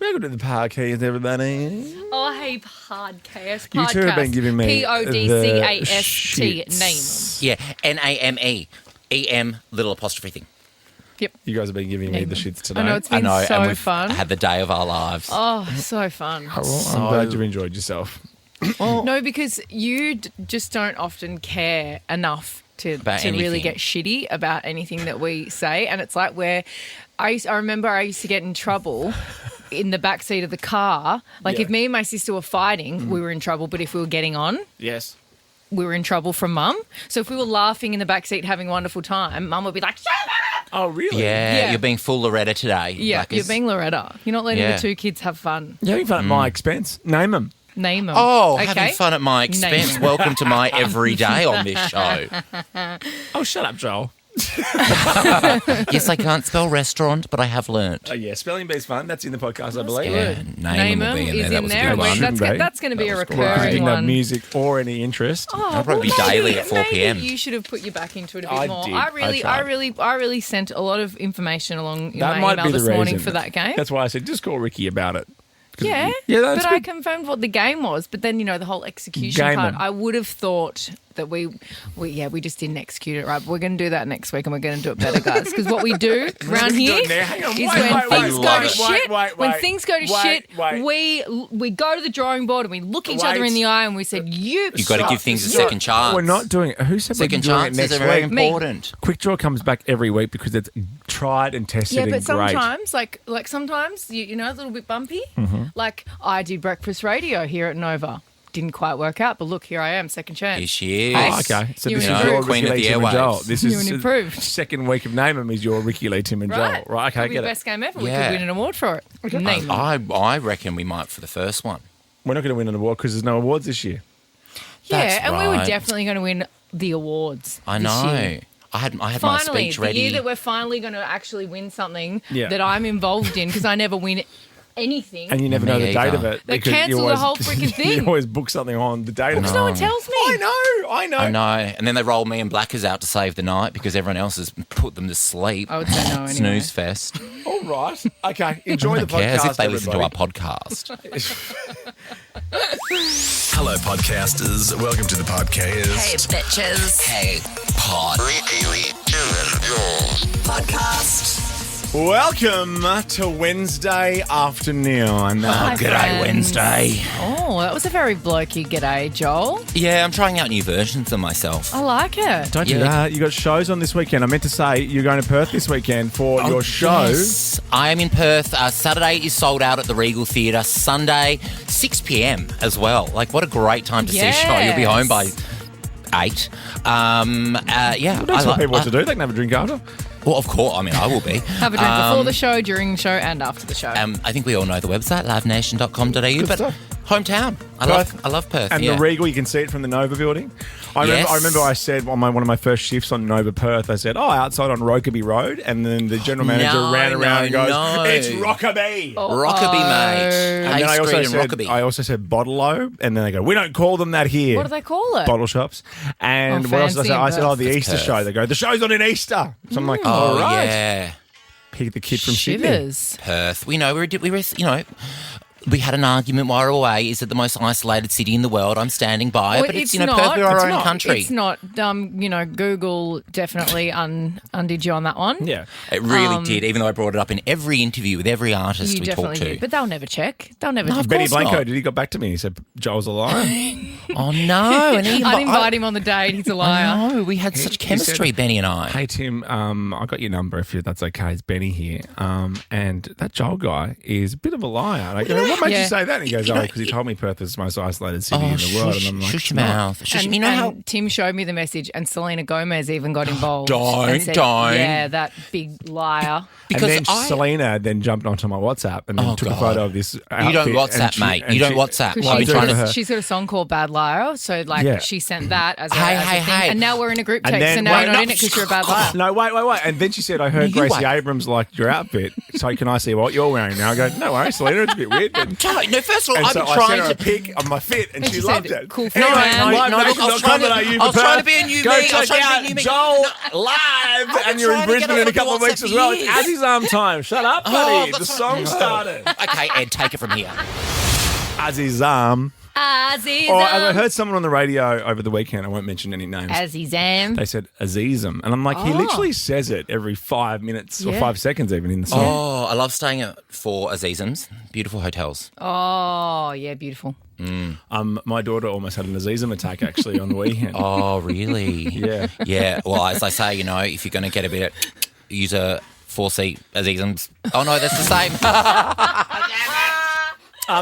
Welcome to the podcast, everybody. Oh, hey, podcast. You two have been giving me Podcast. the Name. Yeah, Name. EM, little apostrophe thing. Yep. You guys have been giving me the shits today. I know, it's been so and we've fun. had the day of our lives. Oh, so fun. Oh, well, I'm glad you've enjoyed yourself. No, because you just don't often care enough to really get shitty about anything that we say. And it's like I remember I used to get in trouble in the back seat of the car. Like if me and my sister were fighting, we were in trouble. But if we were getting on, Yes. we were in trouble from Mum. So if we were laughing in the back seat having a wonderful time, Mum would be like, shut up! Oh, really? Yeah, Yeah. you're being full Loretta today. Yeah, Blackers. you're being Loretta. You're not letting Yeah. the two kids have fun. You're having fun at my expense. Name them. Name them. Oh, okay? having fun at my expense. Welcome to my everyday on this show. Oh, shut up, Joel. Yes, I can't spell restaurant, but I have learnt. Oh, yeah. Spelling Bee's fun. That's in the podcast, I believe. Yeah, Name will them be in is there. That in was a there. good one. Shouldn't be. That's going to be a Because recurring didn't have one. music or any interest. Oh, That'll probably be daily at 4 p.m. Maybe you should have put your back into it a bit I more. did. I tried. really sent a lot of information along in That my might email be the this morning reason. for that game. That's why I said just call Ricky about it. Yeah, that's but I good. confirmed what the game was. But then, the whole execution Game part, 'em. I would have thought that we just didn't execute it right. But we're going to do that next week and we're going to do it better, guys. Because what we do around here is Hang on, when things go to wait, shit, when things go to shit, wait. we go to the drawing board and we look each other in the eye and we said, You've got to give things a second chance. We're not doing it. Who said we're Second doing it chances next are very week? important. Quick Draw comes back every week because it's tried and tested Yeah, and but great. sometimes, like sometimes, you know, it's a little bit bumpy. Mm-hmm. Like I did breakfast radio here at Nova. Didn't quite work out, but look, here I am, second chance. Here she is. Oh, okay. So You this is improved. your Queen Ricky of Lee, the Tim and Joel. airwaves. This You is improved. second week of Name 'em is your Ricky Lee, Tim and Joel. Right, okay, I Could be get the it. best game ever. We Yeah. could win an award for it. Name 'em. I reckon we might for the first one. We're not going to win an award because there's no awards this year. Yeah, That's and we were right. definitely going to win the awards. I this know. year. I had my Finally, speech the ready. year that we're finally going to actually win something Yeah. that I'm involved in because I never win anything. And you never Me know the date either. of it. They because you cancel the always- whole freaking You thing. always book something on the date of Because it. no one tells me. I know. I know. And then they roll me and Blackers out to save the night because everyone else has put them to sleep. I would say no anyway. Snooze fest. All right. Okay. Enjoy Who the podcast. cares if they listen to our everybody. podcast? Hello, podcasters. Welcome to the podcast. Hey, bitches. Hey, pod. Podcast. Welcome to Wednesday afternoon. Hi, G'day, friends. Wednesday. Oh, that was a very blokey g'day, Joel. Yeah, I'm trying out new versions of myself. I like it. Don't do Yeah. that. You got shows on this weekend. I meant to say you're going to Perth this weekend for your show. Yes. I am in Perth. Saturday is sold out at the Regal Theatre. Sunday, 6 p.m. as well. Like, what a great time to see a show. You'll be home by 8. Yeah. Don't tell people what to do. They can have a drink after. Well, of course. I mean, I will be. Have a drink before the show, during the show, and after the show. I think we all know the website, livenation.com.au, but stuff. hometown. I love Perth. And yeah. the Regal, you can see it from the Nova building. I remember I said on one of my first shifts on Nova Perth, I said, outside on Rokeby Road. And then the general manager ran around and goes, it's Rokeby. Rokeby, mate. And then I also said Bottle-O. And then they go, we don't call them that here. What do they call it? Bottle shops. And Oh, what else did I say? I fancy said, the Perth. Easter show. They go, the show's on in Easter. So I'm like, Oh, all right. yeah. Pick the kid from Sydney. Shivers. Perth. We know we had an argument while we were away. Is it the most isolated city in the world? I'm standing by it, Well, but it's it's Perth, not. we're our It's own not. country. It's not. Google definitely undid you on that one. Yeah. It really did, even though I brought it up in every interview with every artist You we definitely talked to. did. But they'll never check. They'll never check. Benny course Blanco, not. did he got back to me? He said, Joel's a liar. Oh, no. And he, I'd invite him on the date. He's a liar. No, we had such chemistry, Benny and I. Hey, Tim, I got your number if that's okay. It's Benny here. And that Joel guy is a bit of a liar. And I go, what made you Yeah. say that? And he goes, because he told me Perth is the most isolated city Oh, in the world. shush, And I'm like, shush "It's your not." mouth. Shush, And, you know how... and Tim showed me the message, and Selena Gomez even got involved. Don't, and said, don't. Yeah, that big liar. Because and then Selena then jumped onto my WhatsApp and then Oh, took a God. photo of this outfit. You don't and WhatsApp, she- mate. and You don't she- WhatsApp. Because I've been she's, trying to- to... she's got a song called Bad Liar, so Yeah. she sent that as a, Hey, as a hey, thing. hey. And now we're in a group And text, then- so now wait, you're not no. in it because you're a bad liar. No, wait. And then she said, I heard No, you Gracie wait. Abrams liked your outfit, so can I see what you're wearing now? I go, no worries, Selena, it's a bit weird, naked. No, first of all, And I've so been I sent trying her a to. pic of my fit, and she she loved said, it. "Cool for Anyway, you, man." Live No, look, Nation I was trying to- accommodate you I was for trying to Perth. be a new Go me. I was check trying to be a out new me. Joel No. live, been and you're in trying to get Brisbane in a on couple of the weeks WhatsApp as well. years. It's Azzy's arm time. Shut up, buddy. that's The song started. Okay, Ed, take it from here. Azzy's arm. Azizam. Or as I heard someone on the radio over the weekend, I won't mention any names. Azizam. They said Azizam. And I'm like, he literally says it every 5 minutes or Yeah. 5 seconds even in the song. Oh, I love staying at four Azizams. Beautiful hotels. Oh, yeah, beautiful. My daughter almost had an Azizam attack actually on the weekend. Oh, really? Yeah. Yeah. Well, as I say, if you're going to get a bit, use a 4-seat Azizams. Oh, no, that's the same.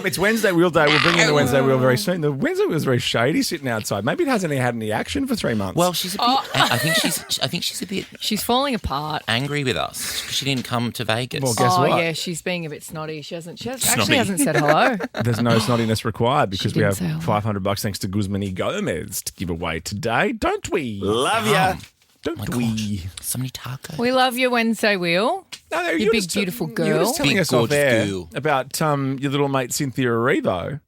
It's Wednesday Wheel Day. We'll bring in the Wednesday Wheel very soon. The Wednesday Wheel is very shady sitting outside. Maybe it hasn't had any action for 3 months. Well, she's a bit. I think she's a bit She's falling apart. angry with us because she didn't come to Vegas. Well, guess Oh, what? yeah, she's being a bit snotty. She actually Snotty. hasn't said hello. There's no snottiness required because we didn't have say hello. $500 thanks to Guzmani Gomez to give away today. Don't we? Love ya. Don't my we? gosh, so many tacos. We love your Wednesday Wheel. No, You were big, just- beautiful You were girl. just telling Big, us off gorgeous air girl. about your little mate Cynthia Erivo.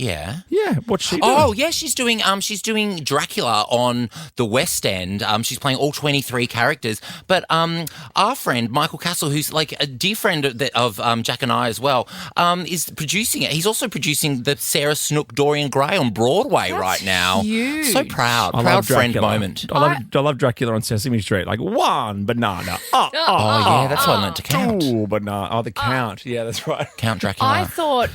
Yeah. Yeah, what's she doing? Oh yeah, she's doing Dracula on the West End. She's playing all 23 characters. But our friend Michael Castle, who's like a dear friend of Jack and I as well, is producing it. He's also producing the Sarah Snook Dorian Gray on Broadway right now. huge. So proud, I proud love friend Dracula. moment. I love Dracula on Sesame Street. Like one banana. Oh yeah, that's what I learned to count. Two banana. Oh, the count. Yeah, that's right. Count Dracula. I thought,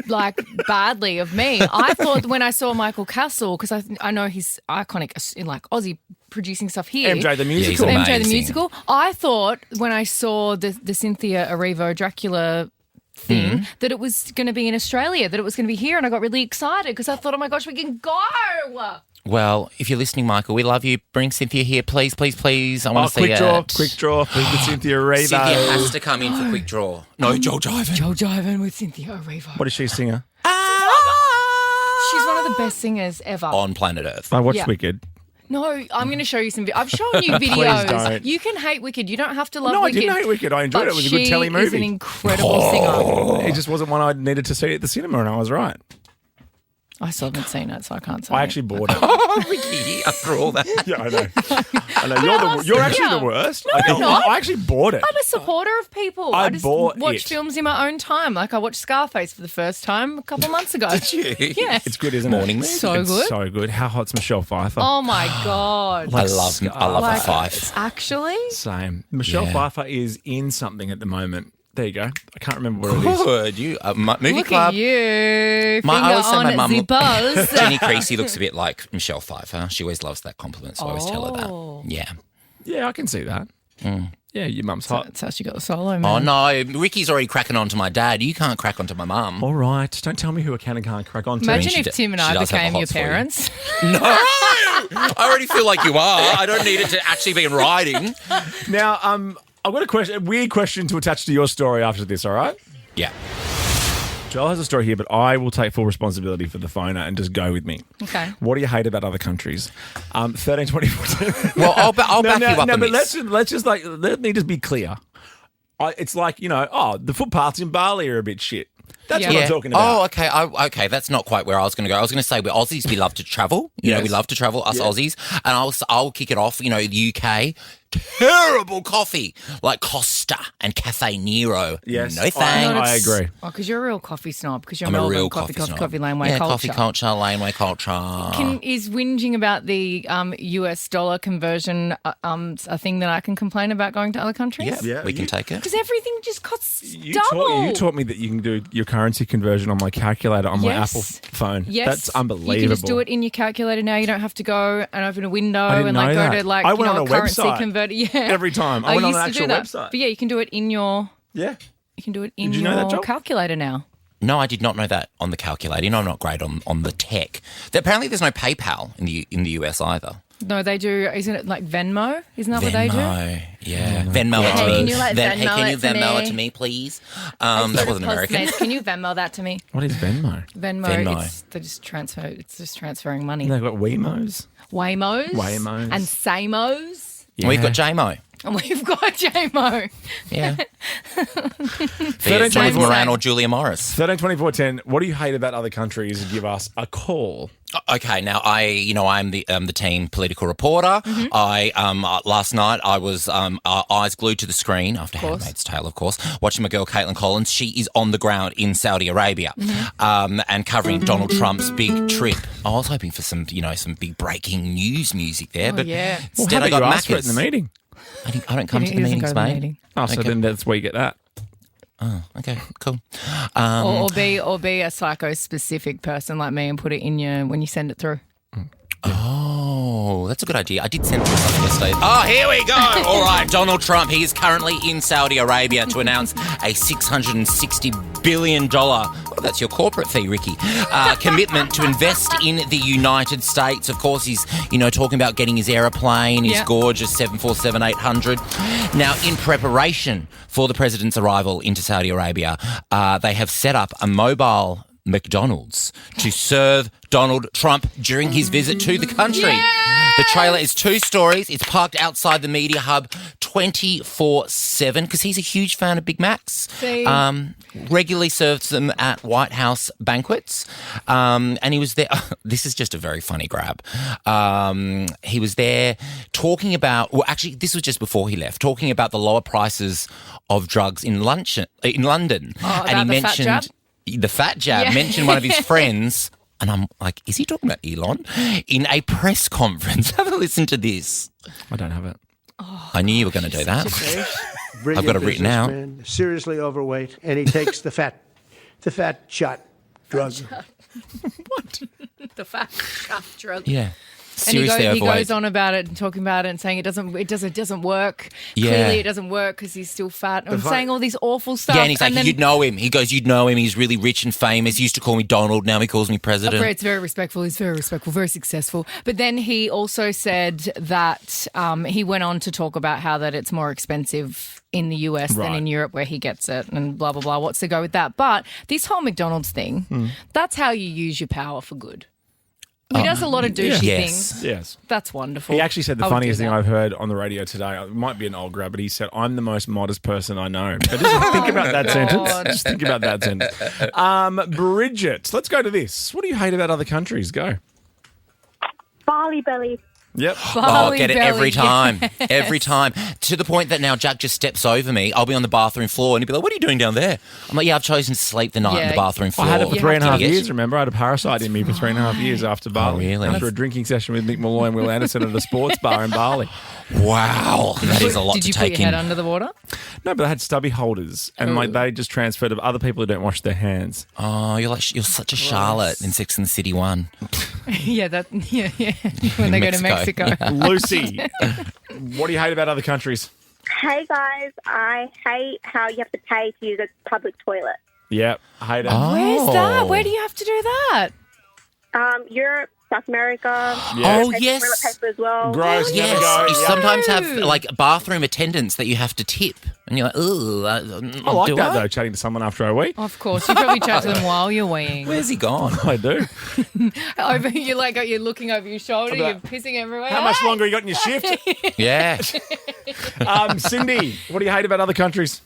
like, badly of me. I thought when I saw Michael Castle, because I know he's iconic in like Aussie producing stuff here. MJ the he's musical. amazing. MJ the musical. I thought when I saw the Cynthia Erivo Dracula thing that it was going to be in Australia, that it was going to be here, and I got really excited because I thought, oh my gosh, we can go. Well, if you're listening, Michael, we love you. Bring Cynthia here, please, please, please. I want to see quick draw. Please with Cynthia Erivo. Cynthia has to come in for quick draw. No, Joel Jiven. Joe Jiven with Cynthia Erivo. What is she a singer? She's one of the best singers ever. On planet Earth. I watched Yeah. Wicked. No, I'm going to show you some. I've shown you videos. don't. You can hate Wicked. You don't have to love No, I Wicked. didn't hate Wicked. I enjoyed but it. It was a good telly She is an movie. incredible singer. It just wasn't one I needed to see at the cinema, and I was right. I still haven't seen it, so I can't say. I it. actually bought it. Oh, Ricky, after all that. Yeah, I know. I know. You're actually the worst. I'm not. I actually bought it. I'm a supporter of people. I I just bought watch it. films in my own time. Like I watched Scarface for the first time a couple months ago. Did you? Yeah. It's good, isn't Morning it? movie. So It's good. so good. How hot's Michelle Pfeiffer? Oh my god. I love Like, the five. Actually, Same. Michelle Yeah. Pfeiffer is in something at the moment. There you go. I can't remember what it is. Good. You, movie look club. at you. I Finger always say my on mum. the buzz. Jenny Creasy looks a bit like Michelle Pfeiffer. She always loves that compliment, so I always tell her Oh. that. Yeah. Yeah, I can see that. Yeah, your mum's hot. That's how she got the solo, man. Oh no, Ricky's already cracking on to my dad. You can't crack onto my mum. All right. Don't tell me who I can and can't crack on to. Imagine she if d- Tim and she I does have the became your hots for you. parents. No, I already feel like you are. I don't need it to actually be in writing. Now, I've got a weird question to attach to your story after this, all right? Yeah. Joel has a story here, but I will take full responsibility for the phoner and just go with me. Okay. What do you hate about other countries? 13, 24. Well, I'll back you up No, on but this. let me just be clear. It's like, the footpaths in Bali are a bit shit. That's what I'm talking about. Oh, okay. Okay, that's not quite where I was going to go. I was going to say we're Aussies. We love to travel. You know, we love to travel. Us Aussies, and I'll kick it off. The UK. Terrible coffee like Costa and Cafe Nero. Yes, no thanks. I agree. Oh, because you're a real coffee snob. Because you're I'm a Melbourne real coffee snob. laneway yeah, culture. coffee culture, laneway culture. Is whinging about the US dollar conversion a thing that I can complain about going to other countries? Yeah, we can take it. Because everything just costs You double. taught me that you can do your currency conversion on my calculator on my Yes. Apple phone. Yes, That's unbelievable. You can just do it in your calculator now. You don't have to go and open a window didn't and know go that. to I went on a a currency website converter. Yeah, every time. I went on used an to do actual that. website. But yeah, you can do it in your Yeah. in you know that, your Joel? calculator now. No, I did not know that on the calculator. I'm not great on the tech. Apparently, there's no PayPal in the US either. No, they do. Isn't it like Venmo? Isn't that what they do? Yeah. Venmo it to me. Can you, like, Hey, Venmo can you it to Venmo me? it to me, please? That wasn't American. Can you Venmo that to me? What is Venmo? Venmo. They just transfer. It's just transferring money. They've got Wemos. Waymos. Waymos. And Samos. Yeah. We've got JMO. And we've got J-Mo. Yeah. James Moran or Julia Morris. 13 24 10. What do you hate about other countries? Give us a call. Okay, now I'm the team political reporter. Mm-hmm. Last night I was eyes glued to the screen after Handmaid's Tale, of course, watching my girl Caitlin Collins. She is on the ground in Saudi Arabia, and covering Donald Trump's big trip. I was hoping for some big breaking news music there, but instead I got Macca's in the meeting. I don't come to the meetings, mate. Oh, so then that's where you get that. Oh, okay, cool. Or be a psycho-specific person like me and put it in when you send it through. Oh, that's a good idea. I did send through something yesterday. Oh, here we go. All right, Donald Trump, he is currently in Saudi Arabia to announce a $660 billion, that's your corporate fee, Ricky, commitment to invest in the United States. Of course, he's, talking about getting his aeroplane, his gorgeous 747-800. Now, in preparation for the president's arrival into Saudi Arabia, they have set up a mobile McDonald's to serve Donald Trump during his visit to the country. Yeah! The trailer is 2 stories. It's parked outside the media hub 24/7 because he's a huge fan of Big Macs. Regularly serves them at White House banquets. And he was there. This is just a very funny grab. He was there talking about, well, actually, this was just before he left, talking about the lower prices of drugs in London. And he mentioned the fat jab, mentioned one of his friends. And I'm like, is he talking about Elon? In a press conference. Have a listen to this. I don't have it. Oh, I knew you were going to do that. I've got it written out. Seriously overweight, and he takes the fat shot drug. What? The fat shot drug. Yeah. And he goes on about it and talking about it and saying it doesn't work. Yeah. Clearly it doesn't work because he's still fat. I'm saying all these awful stuff. Yeah, and he's like, you'd know him. He goes, you'd know him. He's really rich and famous. He used to call me Donald. Now he calls me president. It's very respectful. He's very respectful, very successful. But then he also said that he went on to talk about how that it's more expensive in the US than in Europe where he gets it and blah, blah, blah. What's to go with that? But this whole McDonald's thing, that's how you use your power for good. He does a lot of douchey things. Yes. That's wonderful. He actually said the funniest thing I've heard on the radio today. It might be an old grab, but he said, I'm the most modest person I know. But just think about that sentence. Just think about that sentence. Bridget, let's go to this. What do you hate about other countries? Go. Barley belly. Yep. I'll get it every time. Every time. To the point that now Jack just steps over me. I'll be on the bathroom floor and he'll be like, what are you doing down there? I'm like, I've chosen to sleep the night on the bathroom floor. I had it for 3.5 years, remember? I had a parasite in me for 3.5 years after Bali. Oh, really? After a drinking session with Mick Malloy and Will Anderson at a sports bar in Bali. Wow. That is a lot to take in. Did you put your head under the water? No, but they had stubby holders and they just transferred to other people who don't wash their hands. Oh, you're such a Charlotte in Sex and the City 1. Yeah. When they go to Mexico. Lucy, what do you hate about other countries? Hey guys, I hate how you have to pay to use a public toilet. Yep, I hate it. Oh. Where's that? Where do you have to do that? Europe, South America. Yeah. Oh, yes. Toilet paper as well. Gross. Yes. Never go. You sometimes have like bathroom attendants that you have to tip. And you're like, ooh. I like that though, chatting to someone after a wee. Of course. You probably chat to them while you're weeing. Where's he gone? I do. You're looking over your shoulder, you're pissing everywhere. How much longer you got in your shift? Yeah. Cindy, what do you hate about other countries?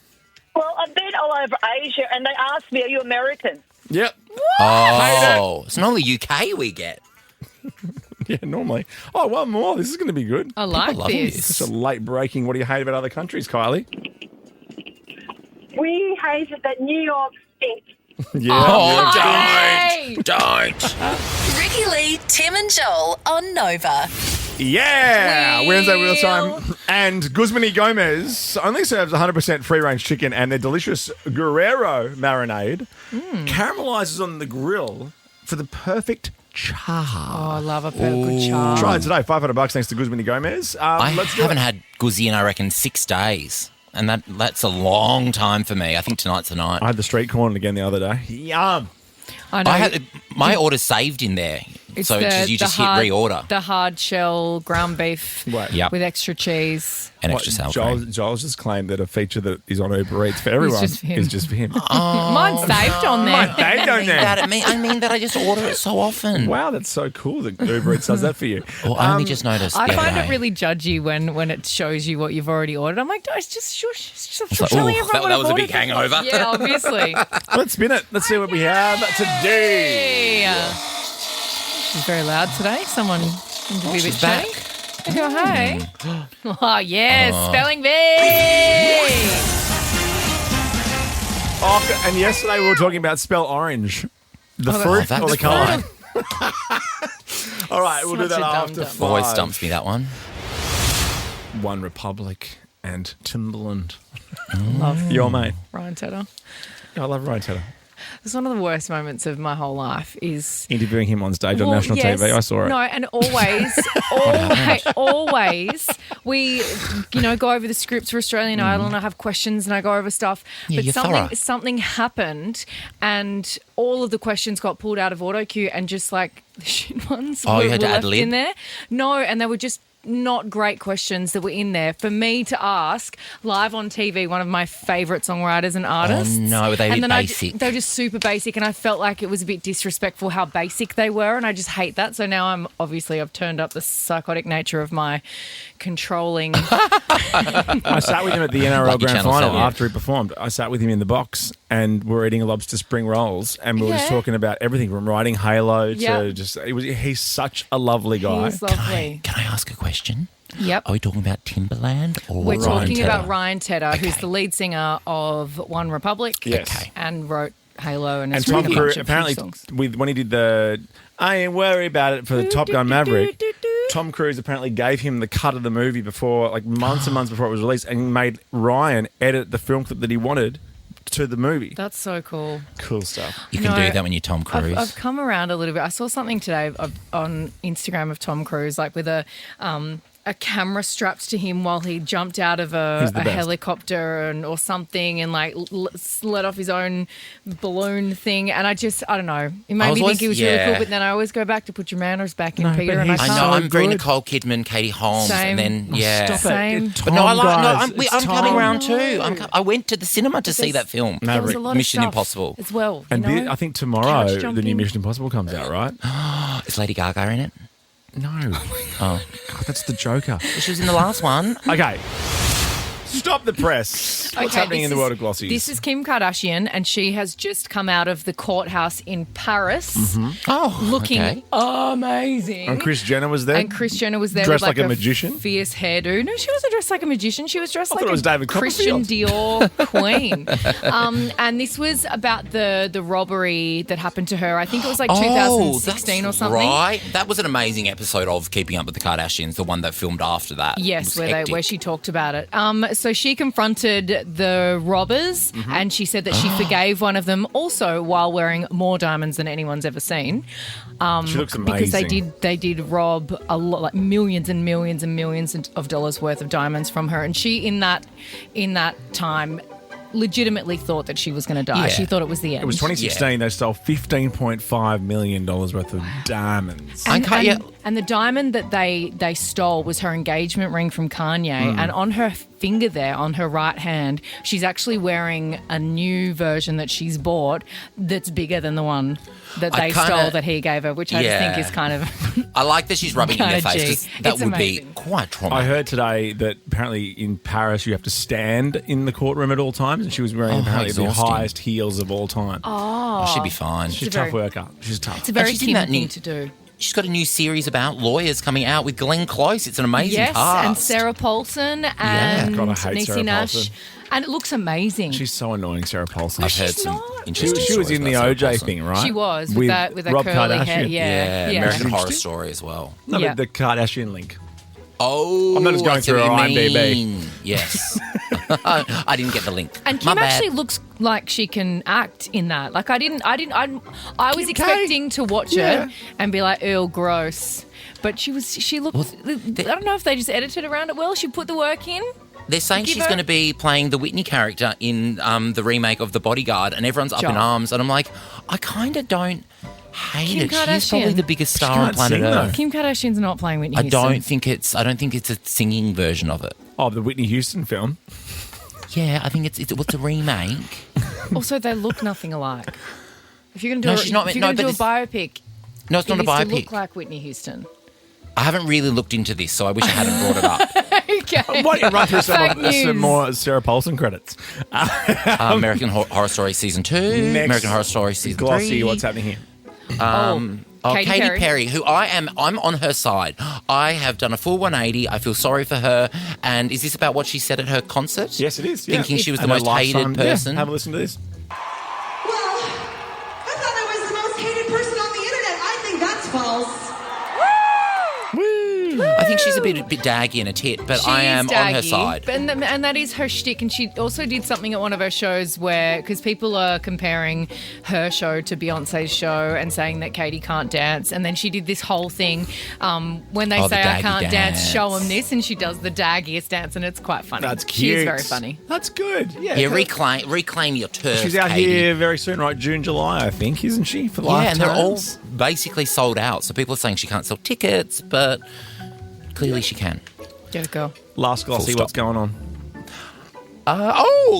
Well, I've been all over Asia and they asked me, are you American? Yep. Oh, it's not only UK we get. Yeah, normally. Oh, one more. This is going to be good. I like this. Such a late breaking. What do you hate about other countries, Kylie? We hated that New York stinks. Yeah. Don't. Ricky Lee, Tim and Joel on Nova. Yeah. Wednesday Wheel Time. And Guzmani Gomez only serves 100% free-range chicken and their delicious Guerrero marinade caramelizes on the grill for the perfect char. Oh, I love a good char. Try it today. $500 thanks to Guzmani Gomez. I haven't had Guzzi in, I reckon, 6 days. And that's a long time for me. I think tonight's the night. I had the street corn again the other day. Yum. I know. I had my order saved in there. It's So you just hit reorder. The hard shell ground beef Right. Yep. with extra cheese. And extra sour Joel, cream. Joel's just claimed that a feature that is on Uber Eats for everyone just for him. is just for him. Mine's saved on there. They don't know. I mean that I just order it so often. Wow, that's so cool that Uber Eats does that for you. Well, I only just noticed I the other find day. it really judgy when it shows you what you've already ordered. I'm like, it's just shush. It's like, telling ooh, everyone what that I've was a big ordered. hangover. Yeah, obviously. Let's spin it. Let's see what we have today. Hey. She's very loud today. Someone seems to be a bit she's back. chatty. Oh, hey. Oh, yes. Spelling bee. Oh, and yesterday we were talking about spell orange. The fruit that's or the colour? All right, we'll do Such that a after dum-dum. 5. Always stumps me, that one. One Republic and Timberland. Love Your mate. Ryan Tedder. I love Ryan Tedder. It's one of the worst moments of my whole life is Interviewing him on stage on Well, national yes. TV. I saw it. No, and always, we, go over the scripts for Australian Idol, and I have questions and I go over stuff. Yeah, but you're thorough. something happened, and all of the questions got pulled out of auto cue, and just like the shit ones Oh, were, you had to were ad left lib? in there. No, and they were just not great questions that were in there for me to ask live on TV, one of my favourite songwriters and artists. Oh, no, were they a And bit then basic? they were just super basic, and I felt like it was a bit disrespectful how basic they were, and I just hate that. So now I've turned up the psychotic nature of my controlling. I sat with him at the NRL Lucky Grand Channel Final 7. after he performed. I sat with him in the box and we were eating lobster spring rolls and we were just Yeah. talking about everything from writing Halo Yep. to just he's such a lovely guy. He's lovely. Can I ask a question? Yep. Are we talking about Timberland or We're Ryan talking Tedder? about Ryan Tedder, who's Okay. the lead singer of One Republic. Yes. Okay. And wrote Halo and, And has written Tom a Cruise bunch of apparently songs. when he did the I ain't worried about it for the Top Gun Maverick. Tom Cruise apparently gave him the cut of the movie before, like months and months before it was released, and made Ryan edit the film clip that he wanted to the movie. That's so cool. Cool stuff. You can No, do that when you're Tom Cruise. I've come around a little bit. I saw something today on Instagram of Tom Cruise, like with a camera strapped to him while he jumped out of He's a the best. helicopter or something, and like let off his own balloon thing. And I don't know. It made me think he was really cool. But then I always go back to put your manners back in, No, Peter. but And I he's I can't. know. so I'm very good. Nicole Kidman, Katie Holmes, Same. and then yeah. Stop Same. it. But no, I like. No, Guys, I'm it's coming Tom. around too. I went to the cinema to see that film. There was a lot of Mission stuff Impossible. as well. And you know? I think tomorrow Couch the new jumping. Mission Impossible comes out, right? Is Lady Gaga in it? No. Oh, God, that's the Joker. she was in the last one. Okay. Stop the press. What's Okay, happening in this the is- world of Glossies? This is Kim Kardashian, and she has just come out of the courthouse in Paris, Oh, looking okay. amazing. And Kris Jenner was there. And Kris Jenner was there Dressed with like a magician? fierce hairdo. No, she wasn't dressed like a magician. She was dressed like thought it was a David Christian Copperfield. Dior queen. And this was about the robbery that happened to her. I think it was like 2016 or that's something. Right. That was an amazing episode of Keeping Up with the Kardashians, the one that filmed after that. It Yes, was hectic. where she talked about it. So she confronted the robbers, and she said that she forgave one of them also while wearing more diamonds than anyone's ever seen. She looks amazing. Because they did rob a lot, like millions and millions and millions of dollars worth of diamonds from her, and she in that time legitimately thought that she was going to die. Yeah. She thought it was the end. It was 2016. They stole $15.5 million worth of diamonds. And the diamond that they stole was her engagement ring from Kanye. And on her finger there, on her right hand, she's actually wearing a new version that she's bought that's bigger than the one that I they kinda- stole that he gave her, which I just think is kind of... I like that she's rubbing it in your Kinda face G. because that It's would amazing. be quite traumatic. I heard today that apparently in Paris you have to stand in the courtroom at all times, and she was wearing apparently the exhausting. highest heels of all time. Oh, she'd be fine. She's a It's a tough very- worker. She's tough. It's a very she's in Kim that new- thing to do. She's got a new series about lawyers coming out with Glenn Close. It's an amazing Yes, cast. and Sarah Paulson and God, I hate Niecy Sarah Nash. Paulson. And it looks amazing. She's so annoying, Sarah Paulson. I've heard she's some not. interesting She was stories in the about Sarah OJ Paulson. thing, right? She was with that Rob curly Kardashian. hair. Yeah, Yeah, American She's Horror interesting. Story as well. No, Yeah. but the Kardashian link. Oh, I'm not just going I see through what her you IMDb. mean. Yes. I didn't get the link. And My Kim bad. actually looks like she can act in that. Like I was Kim K. expecting to watch Yeah. it and be like, ew, gross. But she looked, I don't know if they just edited around it well. She put the work in. They're saying Give she's her- going to be playing the Whitney character in the remake of The Bodyguard, and everyone's up in Sure. arms. And I'm like, I kind of don't Hate Kim it. She's probably Kardashian. the biggest star She on can't planet sing, though. Earth. Kim Kardashian's not playing Whitney I Houston. don't think it's a singing version of it. Oh, the Whitney Houston film. Yeah, I think it's what's a remake. Also, they look nothing alike. If you're going to do, No, she's not- if you're no, going to do a but biopic, No, it's it not a needs to biopic. look like Whitney Houston. I haven't really looked into this, so I wish I hadn't brought it up. Okay. Why don't you run through Fake some news. more Sarah Paulson credits? American Horror Story Season 2, Next, American Horror Story Season Glossy, 3. what's happening here? Katy Perry, who I'm on her side. I have done a full 180. I feel sorry for her. And is this about what she said at her concert? Yes, it is. Yeah. Thinking she was the And her most lifetime- hated person. Yeah, have a listen to this. Well, I thought I was the most hated person on the internet. I think that's false. I think she's a bit daggy and a tit, but She I is am on her daggy, side. and that is her shtick. And she also did something at one of her shows where, because people are comparing her show to Beyonce's show and saying that Katie can't dance, and then she did this whole thing when they Oh, say the I daggy can't dance, dance. show them this, and she does the daggiest dance, and it's quite funny. That's cute. She's very funny. That's good. Yeah. Yeah, reclaim your turf. She's out Katie. here very soon, right? June, July, I think, isn't she? For Yeah, and they're all lifetimes? basically sold out. So people are saying she can't sell tickets, but clearly she can. Get it, girl. Last Glossy, Full what's stop. going on?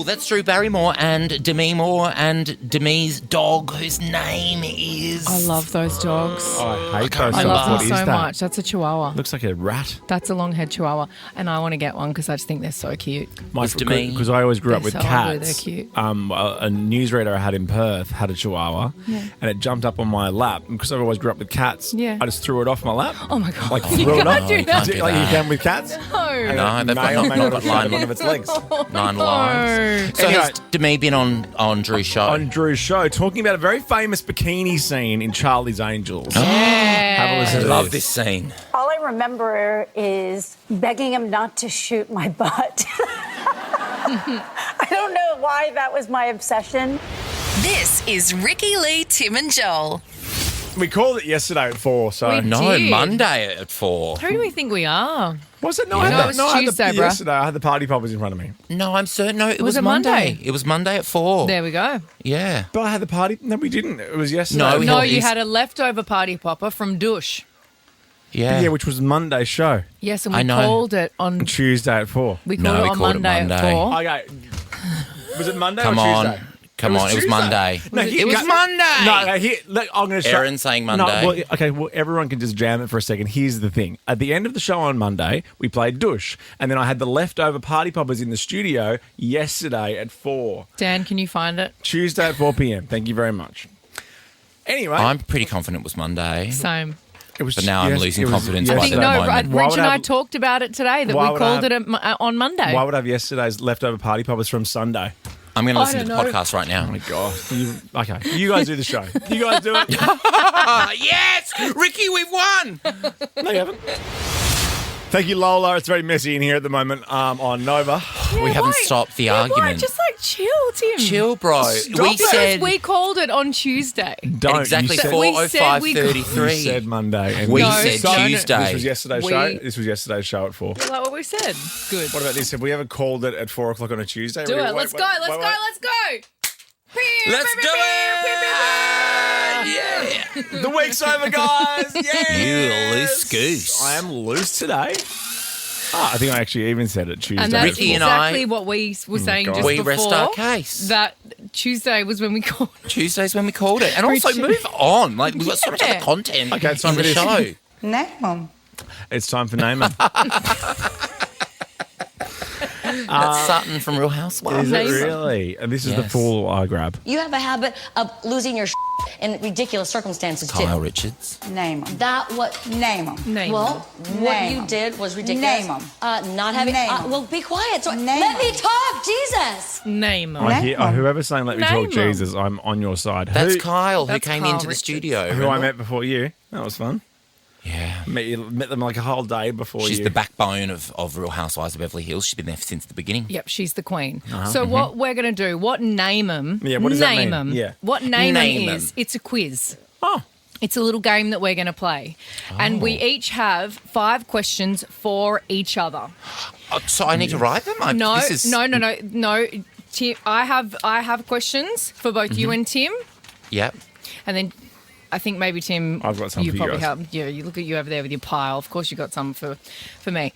That's Drew Barrymore and Demi Moore and Demi's dog, whose name is... I love those dogs. Oh, I hate can't those. I remember. love What them is so that? much. That's a Chihuahua. Looks like a rat. That's a long-haired Chihuahua, and I want to get one because I just think they're so cute. Because I always grew up They're with so ugly, cats. they're cute. A newsreader I had in Perth had a Chihuahua, and it jumped up on my lap. And because I always grew up with cats, Yeah. I just threw it off my lap. Oh my god! Like you threw it can't off. do you that. can't do Like you that. can with cats. No. No, they've May or may got not got have shot line, one of its legs. 9 lives. So Anyway. has Demi been on Drew's show? On Drew's show, talking about a very famous bikini scene in Charlie's Angels. Yeah. Have a listen I to love this scene. All I remember is begging him not to shoot my butt. I don't know why that was my obsession. This is Ricky Lee, Tim and Joel. We called it yesterday at 4, so... We No, did. Monday at 4. Who do we think we are? Was it? No, Yeah. I No, had it was I had Tuesday, bruh. yesterday I had the party poppers in front of me. No, I'm certain. No, it Was was it Monday. Monday? It was Monday at 4. There we go. Yeah. But I had the party... No, we didn't. It was yesterday. No, we No, had you these- had a leftover party popper from Douche. Yeah. Yeah, which was Monday's show. Yes, and I we know. called it on. Tuesday at 4. We called No, it we on called it Monday at Monday. 4. Okay. Was it Monday Come or on. Tuesday? Come on. It was Tuesday. Monday. No, It here- was go- Monday. No, okay, here, look, I'm going to show... Aaron saying No, Monday. well, okay, well, everyone can just jam it for a second. Here's the thing. At the end of the show on Monday, we played Douche, and then I had the leftover party poppers in the studio yesterday at 4. Dan, can you find it? Tuesday at 4 p.m. Thank you very much. Anyway, I'm pretty confident it was Monday. Same. it was, But now I'm yes, losing it was confidence I by think the no. moment. Why Rich would and I I have- talked about it today that Why we would called I it on Monday. Why would I have yesterday's leftover party poppers from Sunday? I'm going to listen to don't the know. podcast right now. Oh my God. Okay, you guys do the show. You guys do it. Yes! Ricky, we've won! No, you haven't. Thank you, Lola. It's very messy in here at the moment on Nova. We haven't stopped the argument. Just like chill, Tim. Chill, bro. Stop we it. said We called it on Tuesday. Don't. exactly You said, We said we- 4:05:33. you said Monday. And We No, said no, no. Tuesday. This was yesterday's We- show. This was yesterday's show at 4. Like what we said. Good. What about this? Have we ever called it at 4 o'clock on a Tuesday? Do Wait, it. Let's wait, go. wait, Let's wait, go. wait. Let's go. Let's do it! Yeah. The week's over, guys. Yes. You loose goose. I am loose today. I think I actually even said it Tuesday. And that's Ricky and exactly I- what we were saying God. just We before. rest our case. That Tuesday was when we called. Tuesday's when we called it. And also Richard. move on. Like, we've got so much Yeah. other content Okay, it's time in the for this. show. Name them. It's time for Naaman. That's Sutton from Real Housewives. Is it Naaman. really? And this is the Yes. full I grab. You have a habit of losing your in ridiculous circumstances too. Kyle Richards. Name them. That what? Name them. Name Well, Name what 'em. you did was ridiculous. Name 'em. Not having. Name 'em. Well, be quiet. So Name let me 'em. talk, Jesus. Name 'em. I hear, whoever's saying let me Name talk 'em. Jesus, I'm on your side. That's who, Kyle who That's came Kyle into the Richards. studio. who I remember? met before you. That was fun. Yeah. Met them like a whole day before She's you. the backbone of Real Housewives of Beverly Hills. She's been there since the beginning. Yep, she's the queen. So what we're going to do, what name 'em? Yeah, what does that name mean? 'em. Yeah. What name 'em Name 'em. is, it's a quiz. Oh. It's a little game that we're going to play. And we each have 5 questions for each other. Oh, so I need to write them? No, This is- no. Tim, I have questions for both you and Tim. Yep. And then I think maybe, Tim, I've got some you for you probably guys. have. Yeah, you look at you over there with your pile. Of course, you got some for me.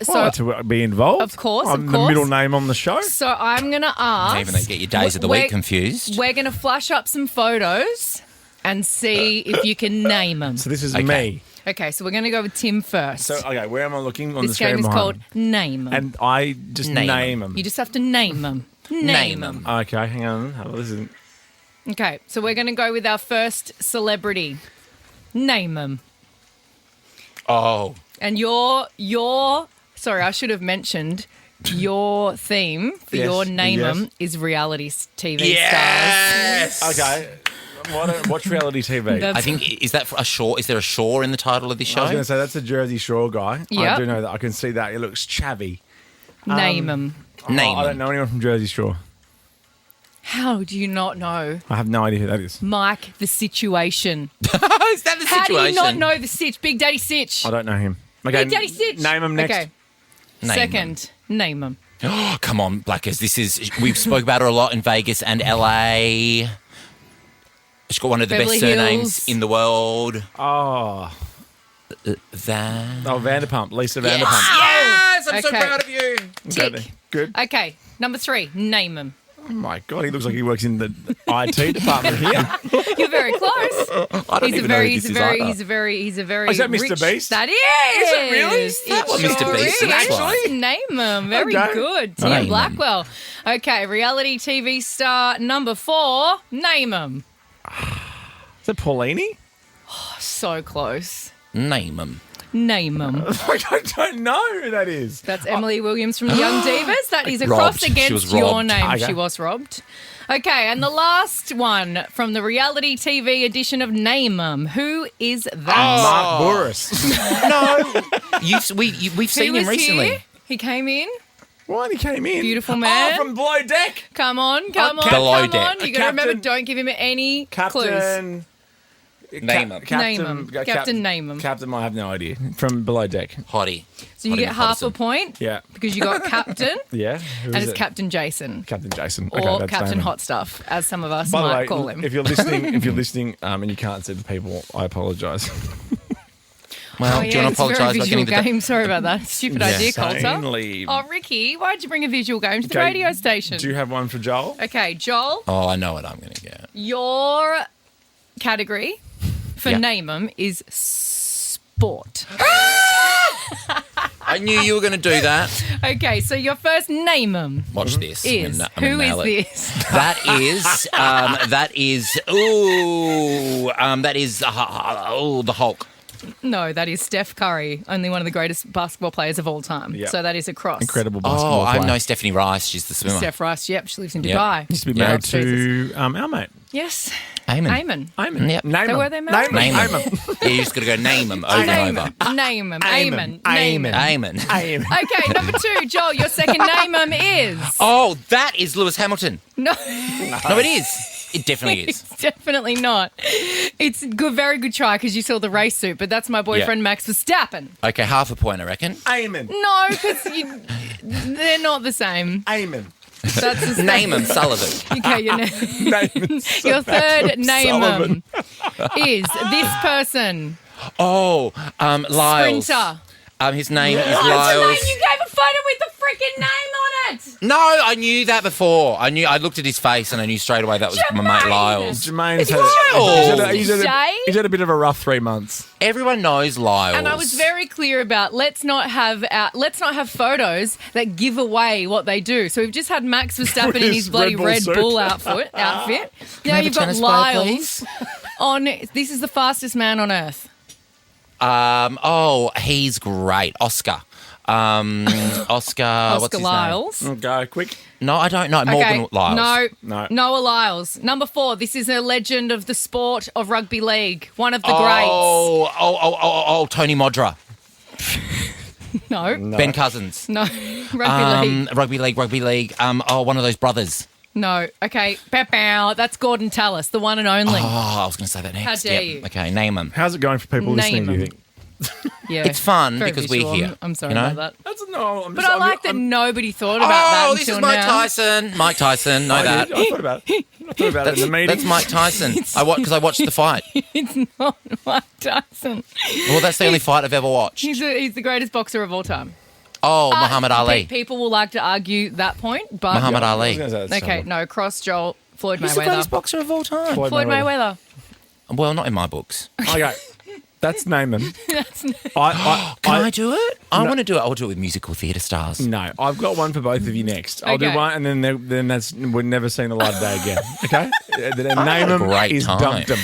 So to be involved. Of course, I'm of the course. middle name on the show. So I'm going to ask. Even they get your days of the week confused. We're going to flash up some photos and see if you can name them. So this is Okay. me. Okay, so we're going to go with Tim first. So, okay, where am I looking on the this screen game is behind called me? Name 'em. And I just Name 'em. name them. You just have to name them. Name 'em. Okay, hang on. Oh, this isn't... Okay, so we're going to go with our first celebrity. Name them. Oh. And your sorry, I should have mentioned your theme for Yes, your name yes. 'em is reality TV stars. Yes. Okay. Watch reality TV. That's- I think, is that for a shore? Is there a shore in the title of this I was show? going to say that's a Jersey Shore guy. I Yep. do know that. I can see that. It looks chavvy. Name 'em. Name I don't 'em. know anyone from Jersey Shore. How do you not know I have no idea who that is. Mike the Situation? Is that the How do you situation? not know the Sitch? Big Daddy Sitch. I don't know him. Okay, Big Daddy Sitch. Name him next. Okay. Name Second, name 'em. Oh, come on, Blackers. We've spoke about her a lot in Vegas and LA. She's got one of the Beverly best surnames Hills. in the world. Oh, That. Vanderpump. Lisa Vanderpump. Yes, I'm so Okay. proud of you. Tick. Good. Okay, number 3, name 'em. Oh my God, he looks like he works in the IT department here. You're very close. I don't even know who this is either. He's a very Oh, is that Mr. rich- Beast? That is. it really? That what Mr. Beast looks like. Name him. Very Okay. good. Tim Name 'em. Blackwell. Okay, reality TV star number 4. Name him. Is it Paulini? So close. Name them. Name him. I don't know who that is. That's Emily Williams from the Young Divas. That is a cross Robbed. She against was your robbed. name. Okay. She was robbed. Okay, and the last one from the reality TV edition of Name 'em. Who is that? Mark Boris. No. We've He seen him was recently. here. He came in. Why he came in? Beautiful man. Oh, from Below Deck. Come on, come on, Below come deck. on. You got to remember, Captain- don't give him any clues. Captain. Name 'em. Name 'em. Captain Name 'em. Captain, I have no idea. From Below Deck. Hottie. So you Hottie get half a McHuddison. point Yeah. because you got Captain, Yeah. Who and is it's it? Captain Jason. Captain Jason. Or Okay, that's Captain naming. Hot Stuff, as some of us By the might way, call him. if you're listening, and you can't see the people, I apologise. Well, Oh, do yeah, you want it's to a very apologise by visual getting the... game. Sorry about that. Stupid idea, Coulter. Insanely. Oh, Ricky, why'd you bring a visual game to the Okay, radio station? Do you have one for Joel? Okay, Joel, Oh, I know what I'm going to get. your category for Yeah. Name 'em is sport. I knew you were going to do that. Okay, so your first Name 'em Watch this. is, I'm gonna who is nail it. this? That is the Hulk. No, that is Steph Curry, only one of the greatest basketball players of all time. Yeah. So that is a cross. Incredible basketball Oh, I player. know Stephanie Rice. She's the swimmer. Steph Rice, yep, she lives in Yep. Dubai. Used to be Yeah. married Jesus. to our mate. Yes. Amen. Amen. Ayman. Yep. Name They him. were their married? Name Name him. him. Yeah, you just got to go name him over Name and over. him. Name him. Ayman. Amen. Name him. Amen. Ayman. Okay, number 2, Joel, your second Name 'em is. Oh, that is Lewis Hamilton. No. No, it is. It definitely is. It's definitely not. It's good, very good try because you saw the race suit, but that's my boyfriend Max Verstappen. Okay, half a point, I reckon. Ayman. No, because they're not the same. Ayman. That's the same. Name him Sullivan. Okay, your third Name 'em is this person. Oh, Lyles. Sprinter. His name is What's the name? Lyles. You gave a photo with the freaking name on it. No, I knew that before. I looked at his face and I knew straight away that was my mate Lyles. Jermaine's Lyles. he's had a bit of a rough 3 months. Everyone knows Lyles. And I was very clear about let's not have photos that give away what they do. So we've just had Max Verstappen in his bloody Red Bull outfit. Now I have you've a got tennis player, Lyles please? on. This is the fastest man on earth. He's great. Oscar. Oscar. What's his Lyles. Go quick. Name? No, I don't know. Morgan Lyles. No. Noah Lyles. Number 4. This is a legend of the sport of rugby league. One of the Oh, Tony Modra. greats. No. Ben Cousins. No. Rugby league. Rugby league. One of those brothers. No. Okay. Pow. That's Gordon Tallis, the one and only. Oh, I was going to say that next. How dare Yep. you. Okay, name him. How's it going for people Name listening, do you him. think? Yeah, It's fun very because visual. we're here. I'm sorry you know? about that. But I like that nobody thought about that Oh, until this is Mike now. Tyson. Mike Tyson, know that. I thought about it. I thought about it in the meeting. That's Mike Tyson. Because I watched the fight. It's not Mike Tyson. Well, that's the only fight I've ever watched. He's the greatest boxer of all time. Oh, Muhammad Ali. People will like to argue that point, but Muhammad Ali. Okay, no, cross Joel, Floyd He's the Mayweather. greatest boxer of all time. Floyd Mayweather. Well, not in my books. Okay. That's name them. Can I do it? I want to do it. I'll do it with musical theatre stars. No, I've got one for both of you next. I'll do Okay. one, and then that's we're never seeing the light of day again. Okay, name them great is time. dumped them.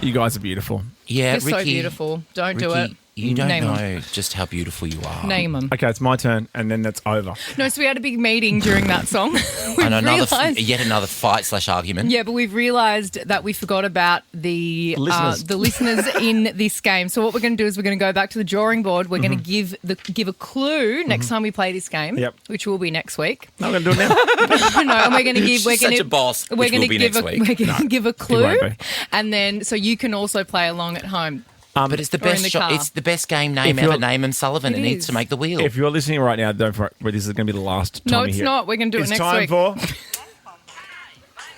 You guys are beautiful. Yeah, You're Ricky. so beautiful. Don't do it. You don't Name know 'em. just how beautiful you are. Name them. Okay, it's my turn, and then that's over. No, so we had a big meeting during that song. And realised- yet another fight/argument. Yeah, but we've realised that we forgot about the listeners in this game. So what we're going to do is we're going to go back to the drawing board. We're going to give a clue next time we play this game, which will be next week. No, I'm going to do it now. No, and we're going to give. She's We're going such to a boss. We're which going will to be give next a. week. We're going to give a won't clue, be. and then so you can also play along at home. But it's the Or in best. the car. It's the best game name If you're- ever. Name him Sullivan. It It needs is. to make the wheel. If you're listening right now, don't worry. This is going to be the last time No, you it's hear not. We're going to do it It's next time week. for.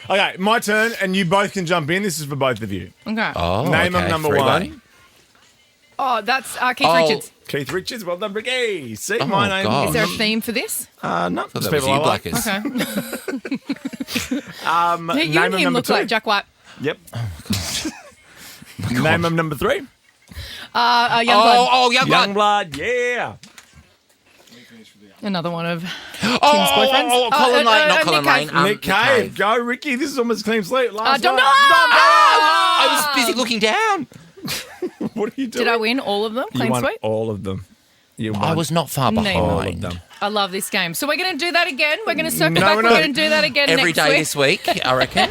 Okay, my turn, and you both can jump in. This is for both of you. Okay. Oh, Name them okay, number freeway. one. Oh, that's Keith Oh, Richards. Keith Richards, well done, Ricky. See, Oh, my name God. Is there a theme for this? No, Thought just that was people you, I like. Blackers. Okay. Name You and them him number look two. like Jack White. Yep. Name them number three. Youngblood. Youngblood, yeah. Another one of Tim's Oh, boyfriends. Colin Lane, not Nick Colin Cave. Lane. Nick Cave, go, Ricky. This is almost clean slate. Last Dom one. Dom! I was busy looking down. What are you doing? Did I win all of them? You Clean won sweep? all of them. You won I was not far Name all of behind. them. I love this game. So we're going to do that again. We're going to circle No, back. we're We're not. going to do that again Every next day week. this week, I reckon.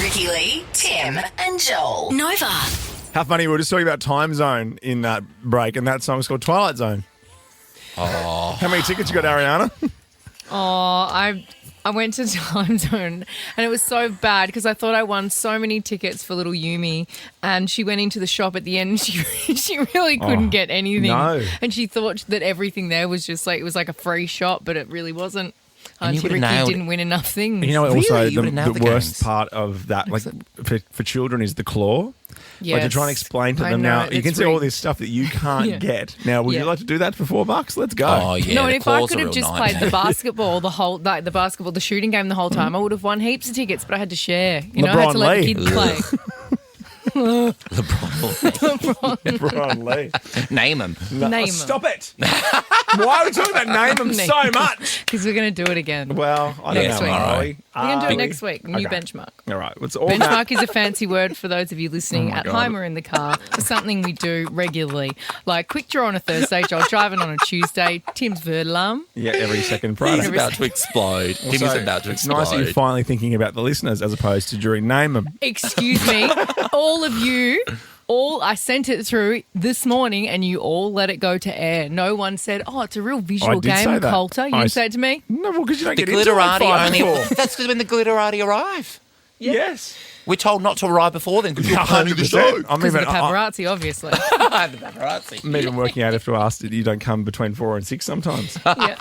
Ricky Lee, Tim, and Joel. Nova. How funny, we were just talking about Time Zone in that break, and that song's called Twilight Zone. Oh. How many tickets you got, Ariana? I went to Time Zone and it was so bad because I thought I won so many tickets for little Yumi, and she went into the shop at the end and she really couldn't get anything. no. And she thought that everything there was just like, it was like a free shop, but it really wasn't. And you Auntie would've Ricky nailed didn't win enough things. You know, Really? also You would've the nailed the worst games. part of that, like for children, is the claw. Like to Yes. try and explain to I them know, now, you it's can see all rigged. this stuff that you can't Yeah. get. Now, would Yeah. you like to do that for $4? Let's go. Oh, yeah. No, the and if I claws could are have a just real played the nightmare. basketball, the shooting game the whole time, I would have won heaps of tickets, but I had to share. You know, I had LeBron to let Lee. the kids play. LeBron Lee. Name him. Name 'em. Stop it. Why are we talking about name them Name so 'em. much? Because we're going to do it again. Well, I don't Next know. week. Are we? We're going to do Are it we? next week. New Okay. benchmark. All right. It's all Benchmark is a fancy word for those of you listening at God. home or in the car for something we do regularly. Like quick draw on a Thursday, Joel driving on a Tuesday, Tim's Vert alarm. Yeah, every second He's Friday. about to explode. Tim is Also, about to it's explode. nice that you're finally thinking about the listeners as opposed to during name them. Excuse me, all of you. I sent it through this morning and you all let it go to air. No one said, oh, it's a real visual did say game, that. Coulter. You I didn't s- say it to me? No, well, because you don't The get into it glitterati five only. before. That's because when the glitterati arrive. Yes. We're told not to arrive before then because you're planning the 100%. show. I'm Because of even, the paparazzi, obviously. The paparazzi. I'm even working out if to ask that you don't come between 4 and 6 sometimes. Yeah.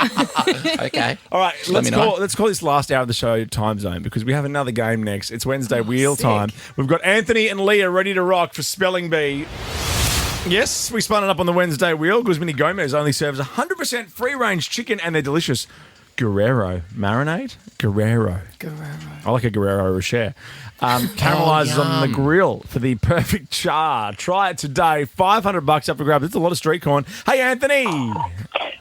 Okay. All right, Let me know. let's call this last hour of the show Time Zone because we have another game next. It's Wednesday wheel time. We've got Anthony and Leah ready to rock for Spelling Bee. Yes, we spun it up on the Wednesday wheel. Guzmini Gomez only serves 100% free-range chicken and their delicious Guerrero marinade. Guerrero. I like a Guerrero Rocher. Caramelizes on the yum. grill for the perfect char. Try it today. $500 up for grabs. It's a lot of street corn. Hey, Anthony.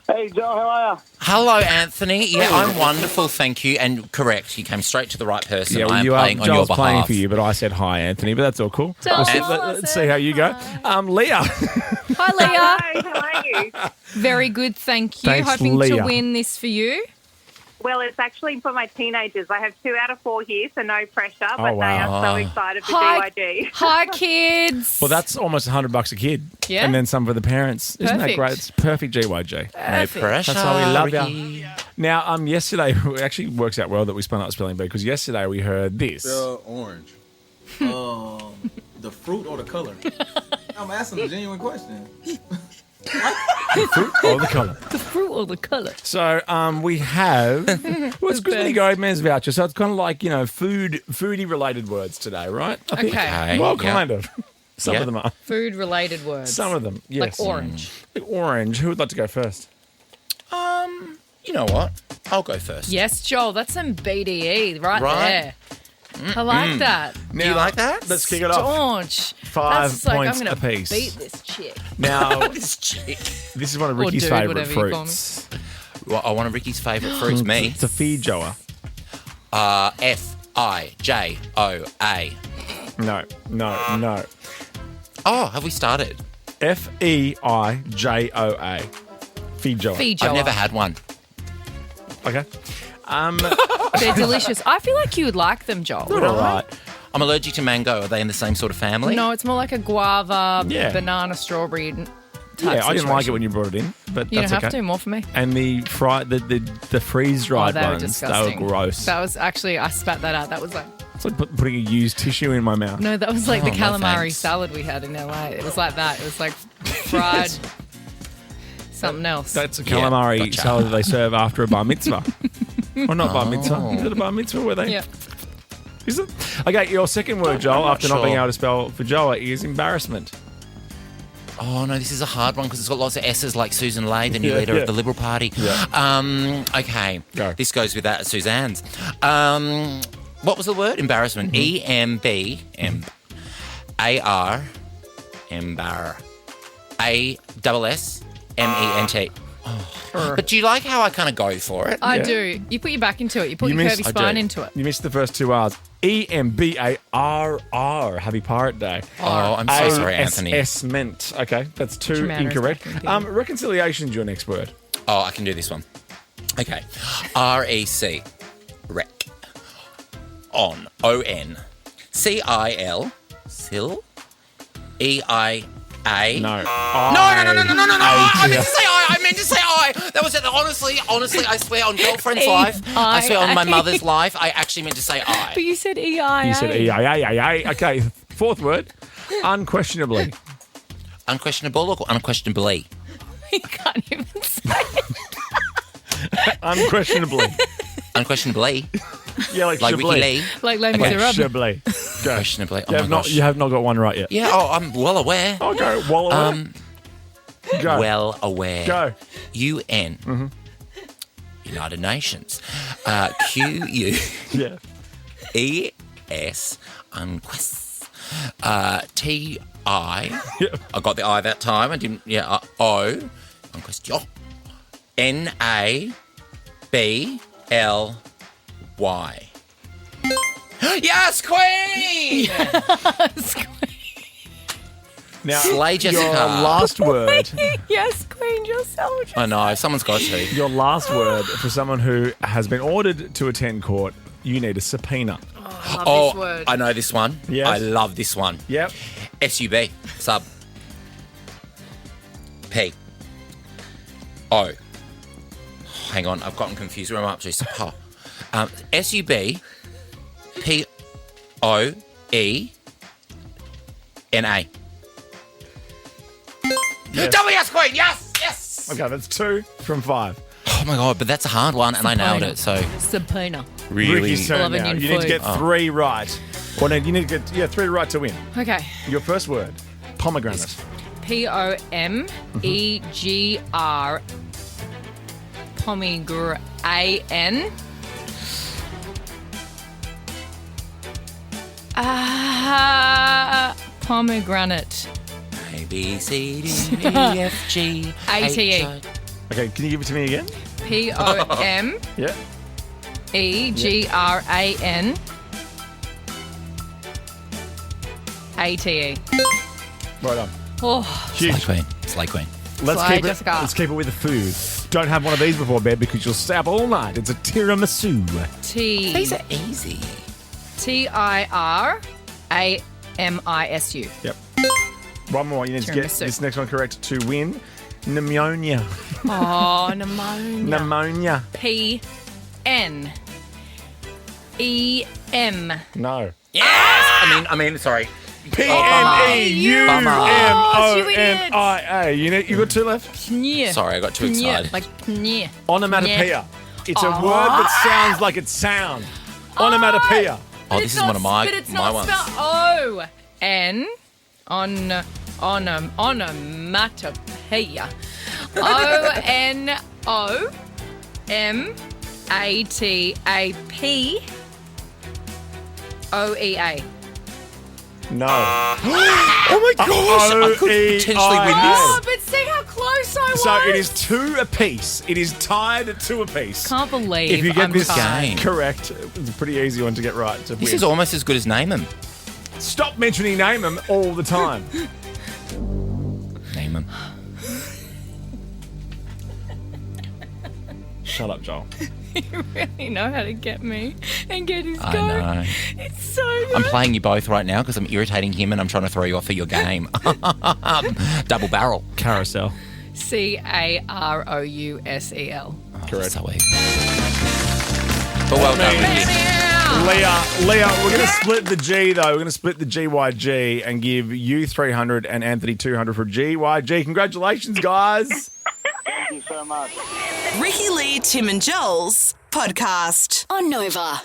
Hey, Joe, how are you? Hello, Anthony. Yeah, I'm wonderful, thank you. And correct, you came straight to the right person. I am you playing are. on your Joel's playing behalf. for you, but I said hi, Anthony. But that's all cool. Let's see how you go. Leah. Hi, Leah. Hi, how are you? Very good, thank you. Thanks, Hoping Leah. to win this for you. Well, it's actually for my teenagers. I have 2 out of 4 here, so no pressure, but wow. they are so excited for Hi. GYG. Hi, kids. Well, that's almost $100 a kid. Yeah. And then some for the parents. Isn't that Perfect. great? It's perfect GYG. No pressure. That's why we love Ricky. you. Now, yesterday, it actually works out well that we spun up Spelling Bee because yesterday we heard this. Orange. The fruit or the color? I'm asking a genuine question. Fruit or the colour? The fruit or the colour? So we have what's Guzmany Gomez voucher. So it's kind of like, foodie related words today, right? I think. Okay. Well, kind of. Some of them are. Food related words. Some of them, yes. Like orange. Like orange. Who would like to go first? You know what? I'll go first. Yes, Joel, that's some BDE right there. I like that. Now, Do you like that? Let's kick it off. Staunch. 5 That's like, points I'm gonna apiece. beat this chick. Now, This chick. this is one of Or Ricky's dude, favourite whatever you call me. fruits. Well, I want Ricky's favourite fruits. Me. It's a feijoa. F-I-J-O-A. No. Oh, have we started? Feijoa. Feijoa. Feijoa. I've never had one. Okay. They're delicious. I feel like you would like them, Joel. They're all right. I'm allergic to mango. Are they in the same sort of family? No, it's more like a guava, Yeah. banana, strawberry type Yeah, I didn't like it situation. when you brought it in, but You that's don't have okay. to. More for me. And the freeze dried they were ones, disgusting. they were gross. That was actually, I spat that out. That was like, It's like putting a used tissue in my mouth. no, that was like the no calamari thanks. salad we had in LA. It was like that. It was like fried something else. That's a calamari gotcha. salad that they serve after a bar mitzvah. Or not bar mitzvah. Is it a bar mitzvah where they... Yeah. Is it? Okay, your second word, Joel, not after not being sure. able to spell feijoa, is embarrassment. Oh, no, this is a hard one because it's got lots of S's like Susan Ley, the new leader yeah. of the Liberal Party. Yeah. Okay. Go. This goes with that, Suzanne's. What was the word? Embarrassment. E-M-B-M-A-R. Embar. A-S-S-M-E-N-T. But do you like how I kind of go for it? I do. You put your back into it. You put You your missed- curvy I spine do. into it. You missed the first two R's. E-M-B-A-R-R. Happy Pirate Day. Oh, I'm so sorry, Anthony. A-S-S-ment. Okay, that's two Tremendous incorrect. fucking thing. Reconciliation's your next word. Oh, I can do this one. Okay. R-E-C. Rec. On. O-N. C-I-L. Sil. E-I-A. No. No. I meant to say I meant to say I. That was it. Honestly, I swear on girlfriend's life. I swear on my mother's life. I actually meant to say I. But you said E-I-A. You said E-I-A-A-A. Okay, fourth word. Unquestionably. Unquestionable or unquestionably? You can't even say it. Unquestionably. Unquestionably. Yeah, like Like Chablis. Ricky Lee. Like Les Miserables. Chablis. Go. Questionably. Oh You my have, gosh. you have not got one right yet. Yeah. Oh, I'm well aware. Oh, go. Wallow. Go. Well aware. Go. UN. United Nations. Q-U. Yeah. E-S. Unquest. T-I. Yeah. I got the I that time. I didn't. Yeah. O. Unquest. N-A-B-L-Y. Yes, Queen! Now, Slay Jessica. your last word. Yes, Queen, you're soldier. I know, someone's got to. Your last word for someone who has been ordered to attend court. You need a subpoena. I love this word. I know this one. Yes. I love this one. Yep. S-U-B. Sub. P. O. Hang on, I've gotten confused where I'm up to. Sub. S-U-B. P-O-E-N-A. Yes. W.S. Queen, yes, yes. Okay, that's 2 from 5. Oh my god, but that's a hard one, and I nailed it. So Subpoena. really, Ricky's turn Love now. Indian You need to food. get 3 right. Or no, you need to get 3 right to win. Okay. Your first word, pomegranate. P-O-M-E-G-R. Pomegranate. Pomegranate. A, B, C, D, E, F, G, A-T-E. H, I. Okay, can you give it to me again? P-O-M-E-G-R-A-N. Yeah. A-T-E. Right on. Oh, Huge. Slay Queen. Slay Queen. Let's Slay keep it. Jessica. Let's keep it with the food. Don't have one of these before bed because you'll stay up all night. It's a tiramisu. T. These are easy. T-I-R-A-M-I-S-U. Yep. One more. You need to get Tiramisu. this next one correct to win. Pneumonia. Oh, pneumonia. Pneumonia. P-N-E-M. No. Yes. I mean, sorry. P-N-E-U-M-O-N-I-A. You got two left? Pneumonia. Sorry, I got too excited. Like pneumonia. Onomatopoeia. It's a word that sounds like it sounds. Onomatopoeia. Oh, this is one of my But it's my not ones. spelled O-N onomatopoeia. O-N-O-M-A-T-A-P-O-E-A. No. Oh my gosh. I could potentially win Oh, this. but see how close I was. So it is two apiece. It is tied at two apiece. Can't believe If you get I'm this tied. game correct, it's a pretty easy one to get right. To This win. is almost as good as Name 'em. Stop mentioning name them all the time. Name 'em. Shut up, Joel. You really know how to get me and get his I go. know. It's so good. I'm playing you both right now because I'm irritating him and I'm trying to throw you off of your game. Double barrel. Carousel. C-A-R-O-U-S-E-L. Correct. So easy. But well done, Ricky. Leah, we're going to split the G, though. We're going to split the GYG and give you 300 and Anthony 200 for GYG. Congratulations, guys. Thank you so much. Ricky Lee, Tim and Joel's podcast on Nova.